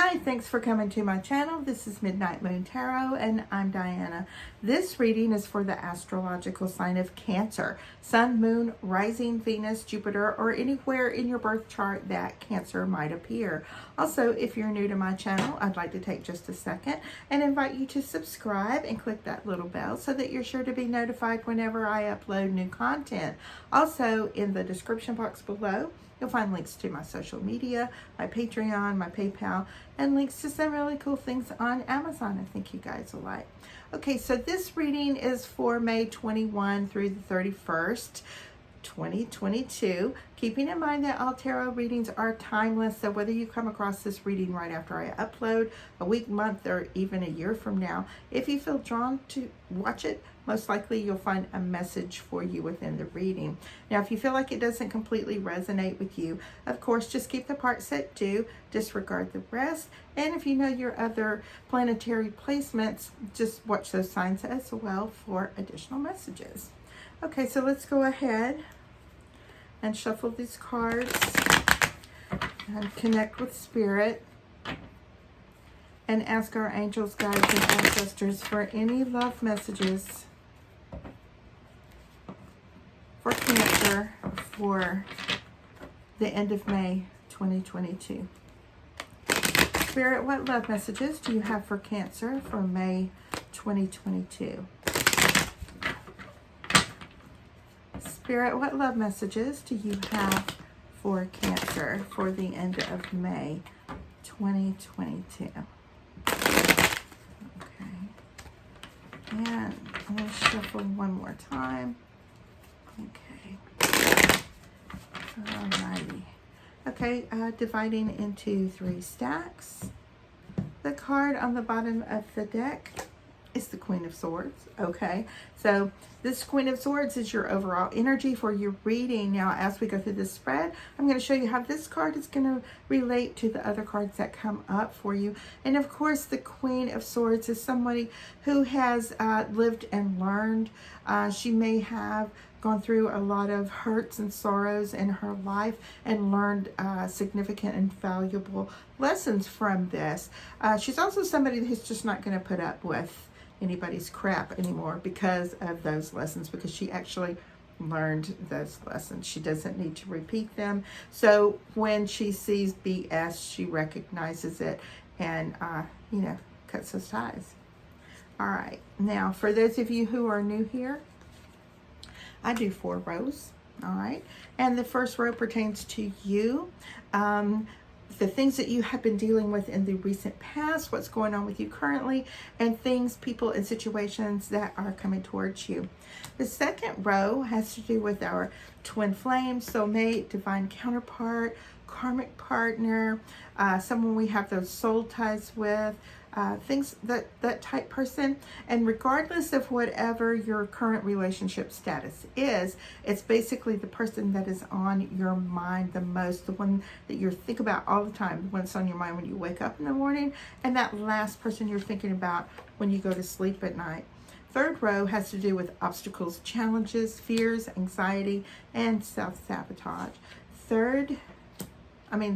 Hi, thanks for coming to my channel. This is Midnight Moon Tarot and I'm Diana. This reading is for the astrological sign of Cancer, Sun, Moon, Rising, Venus, Jupiter, or anywhere in your birth chart that Cancer might appear. Also, if you're new to my channel, I'd like to take just a second and invite you to subscribe and click that little bell so that you're sure to be notified whenever I upload new content. Also, in the description box below, you'll find links to my social media, my Patreon, my PayPal, and links to some really cool things on Amazon I think you guys will like. Okay, so this reading is for May 21 through the 31st, 2022. Keeping in mind that all tarot readings are timeless, so whether you come across this reading right after I upload, a week, month, or even a year from now, if you feel drawn to watch it, most likely you'll find a message for you within the reading. Now, if you feel like it doesn't completely resonate with you, of course, just keep the parts that do, disregard the rest. And if you know your other planetary placements, just watch those signs as well for additional messages. Okay, so let's go ahead and shuffle these cards and connect with Spirit and ask our angels, guides, and ancestors for any love messages for Cancer for the end of May 2022. Spirit, what love messages do you have for Cancer for May 2022? Spirit, what love messages do you have for Cancer for the end of May 2022? Okay. And I'm going to shuffle one more time. Okay. Alrighty. Okay, dividing into 3 stacks. The card on the bottom of the deck is the Queen of Swords. Okay, so this Queen of Swords is your overall energy for your reading. Now, as we go through this spread, I'm going to show you how this card is going to relate to the other cards that come up for you. And of course, the Queen of Swords is somebody who has lived and learned. She may have gone through a lot of hurts and sorrows in her life and learned significant and valuable lessons from this. She's also somebody who's just not going to put up with anybody's crap anymore because of those lessons, because she actually learned those lessons. She doesn't need to repeat them. So when she sees BS, she recognizes it and, cuts those ties. All right. Now, for those of you who are new here, I do 4 rows. All right. And the first row pertains to you. The things that you have been dealing with in the recent past, what's going on with you currently, and things, people, and situations that are coming towards you. The second row has to do with our twin flame, soulmate, divine counterpart, karmic partner, someone we have those soul ties with, things that type person. And regardless of whatever your current relationship status is, it's basically the person that is on your mind the most, the one that you think about all the time, the one that's on your mind when you wake up in the morning, and that last person you're thinking about when you go to sleep at night. Third row has to do with obstacles, challenges, fears, anxiety, and self-sabotage.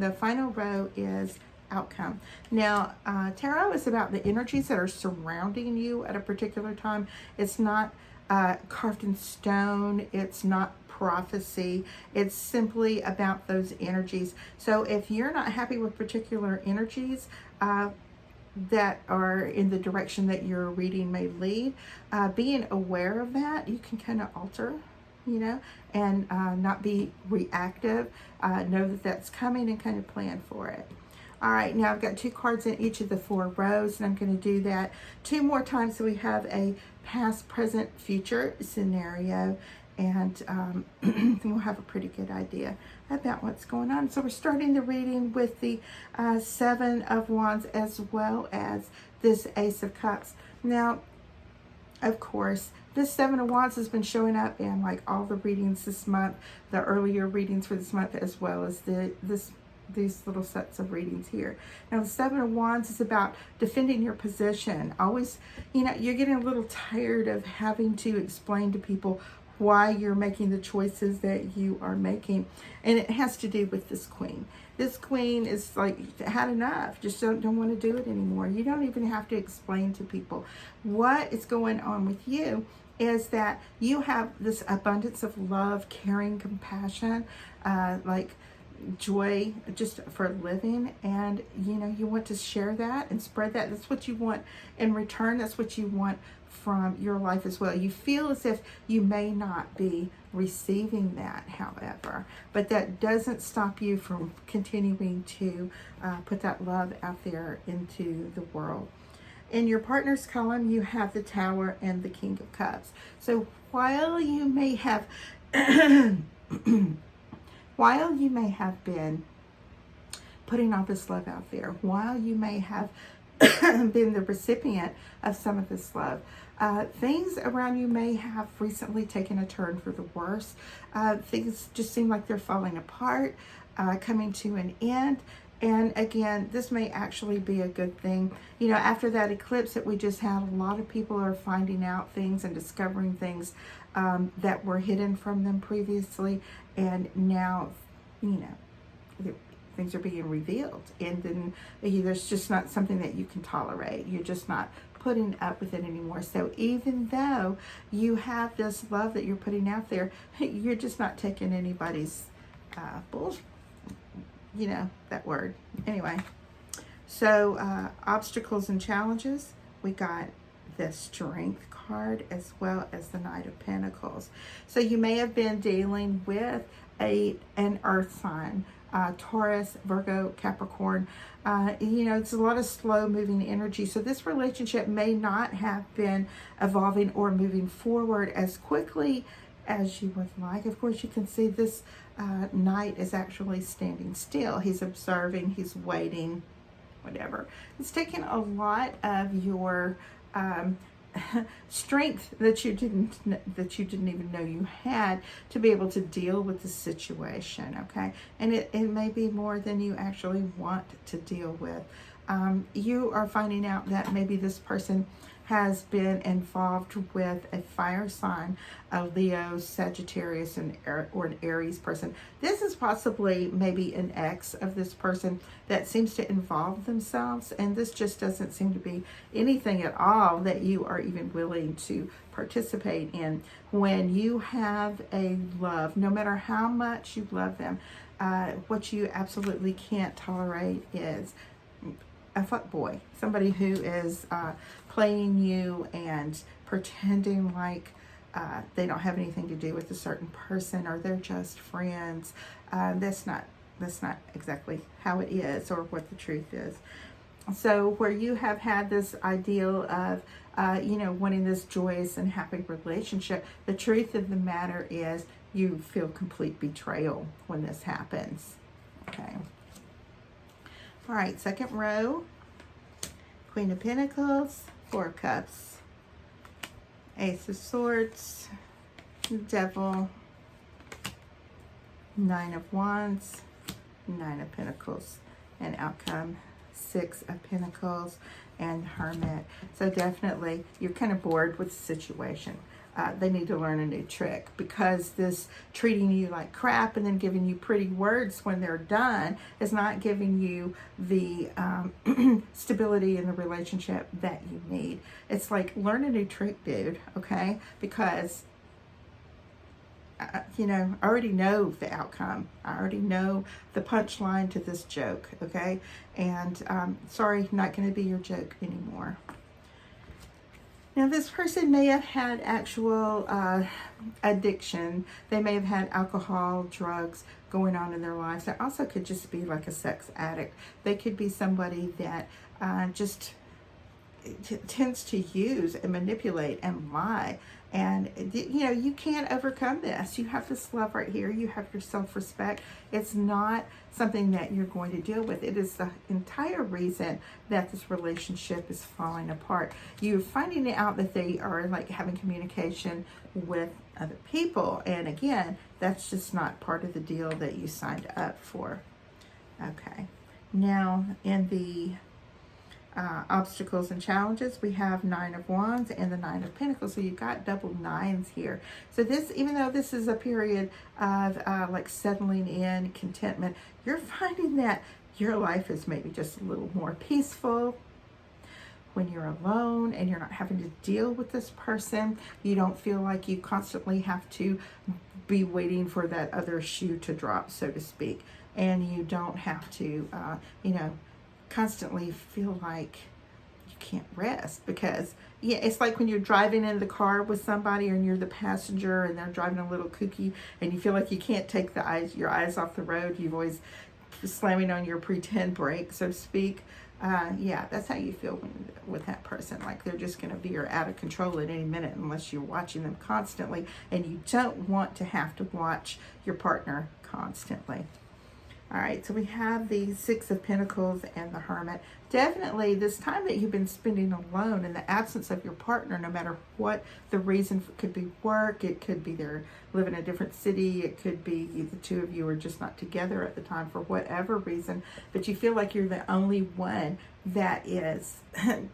The final row is outcome. Now, tarot is about the energies that are surrounding you at a particular time. It's not carved in stone. It's not prophecy. It's simply about those energies. So if you're not happy with particular energies that are in the direction that your reading may lead, being aware of that, you can kind of alter, and not be reactive. Know that that's coming and kind of plan for it. All right, now I've got 2 cards in each of the 4 rows, and I'm going to do that 2 more times so we have a past, present, future scenario, and we'll have a pretty good idea about what's going on. So we're starting the reading with the 7 of Wands as well as this Ace of Cups. Now, of course, this 7 of Wands has been showing up in like all the readings this month, the earlier readings for this month, as well as these little sets of readings here. Now, the 7 of Wands is about defending your position. Always, you're getting a little tired of having to explain to people why you're making the choices that you are making. And it has to do with this queen. This queen is like, had enough, just don't want to do it anymore. You don't even have to explain to people what is going on with you. Is that you have this abundance of love, caring, compassion, like joy just for living, and you know, you want to share that and spread that. That's what you want in return. That's what you want from your life as well. You feel as if you may not be receiving that, however, but that doesn't stop you from continuing to put that love out there into the world. In your partner's column, you have the Tower and the King of Cups. So while you may have while you may have been putting all this love out there, while you may have been the recipient of some of this love, things around you may have recently taken a turn for the worse. Things just seem like they're falling apart, coming to an end. And again, this may actually be a good thing. You know, after that eclipse that we just had, a lot of people are finding out things and discovering things that were hidden from them previously. And now, you know, things are being revealed. And then there's just not something that you can tolerate. You're just not putting up with it anymore. So even though you have this love that you're putting out there, you're just not taking anybody's bullshit. You know, that word. Anyway, so obstacles and challenges, we got the Strength card as well as the Knight of Pentacles. So you may have been dealing with an earth sign, Taurus, Virgo, Capricorn. You know, it's a lot of slow moving energy. So this relationship may not have been evolving or moving forward as quickly as you would like. Of course, you can see this knight is actually standing still. He's observing, he's waiting, whatever. It's taking a lot of your strength that you didn't even know you had to be able to deal with the situation, okay? And it may be more than you actually want to deal with. You are finding out that maybe this person has been involved with a fire sign, a Leo, Sagittarius, or an Aries person. This is possibly maybe an ex of this person that seems to involve themselves, and this just doesn't seem to be anything at all that you are even willing to participate in. When you have a love, no matter how much you love them, what you absolutely can't tolerate is a fuckboy, somebody who is playing you and pretending like they don't have anything to do with a certain person, or they're just friends. That's not exactly how it is or what the truth is. So where you have had this ideal of you know, wanting this joyous and happy relationship, the truth of the matter is you feel complete betrayal when this happens. Okay. All right, second row, Queen of Pentacles, Four of Cups, Ace of Swords, Devil, Nine of Wands, Nine of Pentacles, and outcome, Six of Pentacles, and Hermit. So definitely, you're kind of bored with the situation. They need to learn a new trick, because this treating you like crap and then giving you pretty words when they're done is not giving you the stability in the relationship that you need. It's like, learn a new trick, dude, okay? Because you know, I already know the outcome. I already know the punchline to this joke, okay? And sorry, not going to be your joke anymore. Now, this person may have had actual addiction. They may have had alcohol, drugs going on in their lives. They also could just be like a sex addict. They could be somebody that just tends to use and manipulate and lie. And, you know, you can't overcome this. You have this love right here. You have your self-respect. It's not something that you're going to deal with. It is the entire reason that this relationship is falling apart. You're finding out that they are like having communication with other people. And again, that's just not part of the deal that you signed up for. Okay. Now, in the obstacles and challenges, we have 9 of Wands and the 9 of Pentacles. So you've got double nines here. So this, even though this is a period of like settling in, contentment, you're finding that your life is maybe just a little more peaceful. When you're alone and you're not having to deal with this person, you don't feel like you constantly have to be waiting for that other shoe to drop, so to speak. And you don't have to, constantly feel like you can't rest, because yeah, it's like when you're driving in the car with somebody and you're the passenger and they're driving a little kooky and you feel like you can't take your eyes off the road. You've always slamming on your pretend brake, so to speak. Yeah, that's how you feel with that person. Like they're just going to veer out of control at any minute unless you're watching them constantly, and you don't want to have to watch your partner constantly. All right, so we have the 6 of Pentacles and the Hermit. Definitely this time that you've been spending alone in the absence of your partner, no matter what the reason, could be work, it could be they're living in a different city, it could be the two of you are just not together at the time for whatever reason, but you feel like you're the only one that is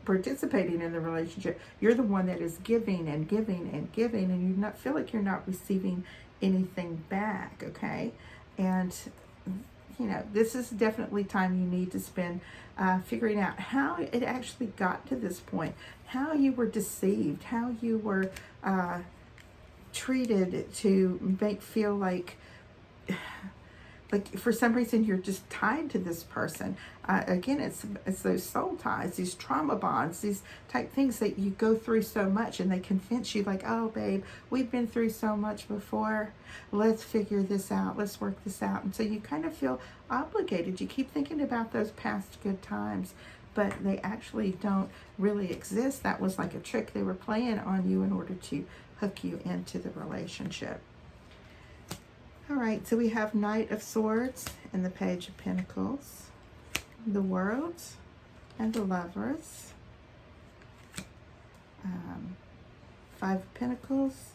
participating in the relationship. You're the one that is giving and giving and giving, and you not feel like you're not receiving anything back, okay? And this is definitely time you need to spend figuring out how it actually got to this point, how you were deceived, how you were treated to feel like for some reason you're just tied to this person. Again, it's those soul ties, these trauma bonds, these type things that you go through so much, and they convince you like, oh babe, we've been through so much before, let's figure this out, let's work this out. And so you kind of feel obligated. You keep thinking about those past good times, but they actually don't really exist. That was like a trick they were playing on you in order to hook you into the relationship. All right, so we have Knight of Swords and the Page of Pentacles, the World and the Lovers, 5 of Pentacles,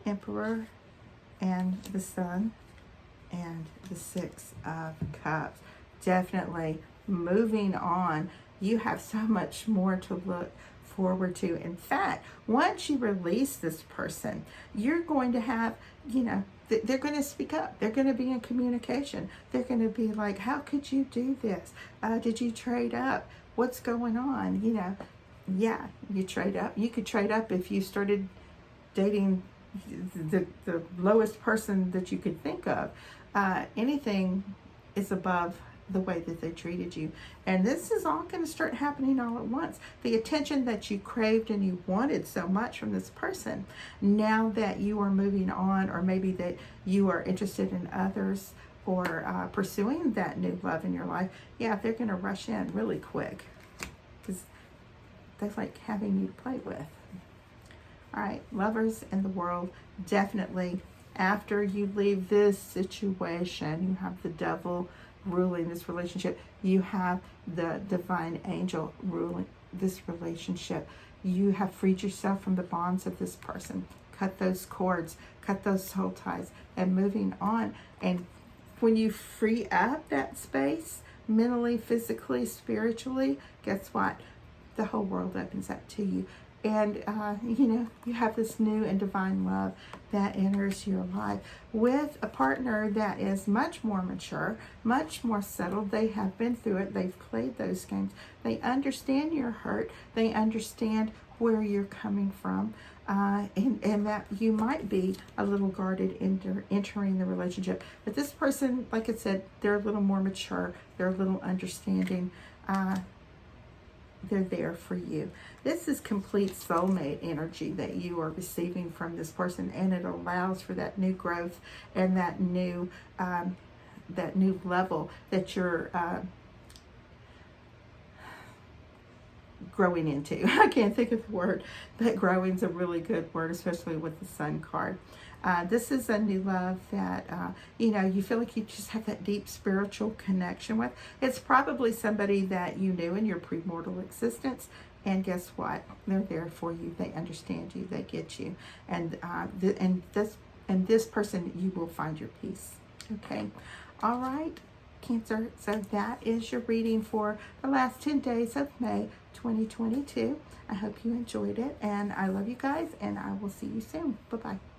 Emperor and the Sun, and the 6 of Cups. Definitely moving on. You have so much more to look forward to. In fact, once you release this person, you're going to have, they're going to speak up. They're going to be in communication. They're going to be like, how could you do this? Did you trade up? What's going on? Yeah, you trade up. You could trade up if you started dating the lowest person that you could think of. Anything is above the way that they treated you. And this is all going to start happening all at once. The attention that you craved and you wanted so much from this person, now that you are moving on, or maybe that you are interested in others, or pursuing that new love in your life, yeah, they're going to rush in really quick because they like having you to play with. All right, Lovers in the World. Definitely after you leave this situation, you have the Devil ruling this relationship. You have the divine angel ruling this relationship. You have freed yourself from the bonds of this person. Cut those cords, cut those soul ties, and moving on. And when you free up that space, mentally, physically, spiritually, guess what? The whole world opens up to you. And, you have this new and divine love that enters your life with a partner that is much more mature, much more settled. They have been through it. They've played those games. They understand your hurt. They understand where you're coming from. And that you might be a little guarded entering the relationship. But this person, like I said, they're a little more mature. They're a little understanding. They're there for you. This is complete soulmate energy that you are receiving from this person, and it allows for that new growth and that new level that you're growing into. I can't think of the word, but growing is a really good word, especially with the Sun card. This is a new love that, you feel like you just have that deep spiritual connection with. It's probably somebody that you knew in your premortal existence. And guess what? They're there for you. They understand you. They get you. And this person, you will find your peace. Okay. All right. Cancer. So that is your reading for the last 10 days of May 2022. I hope you enjoyed it, and I love you guys, and I will see you soon. Bye-bye.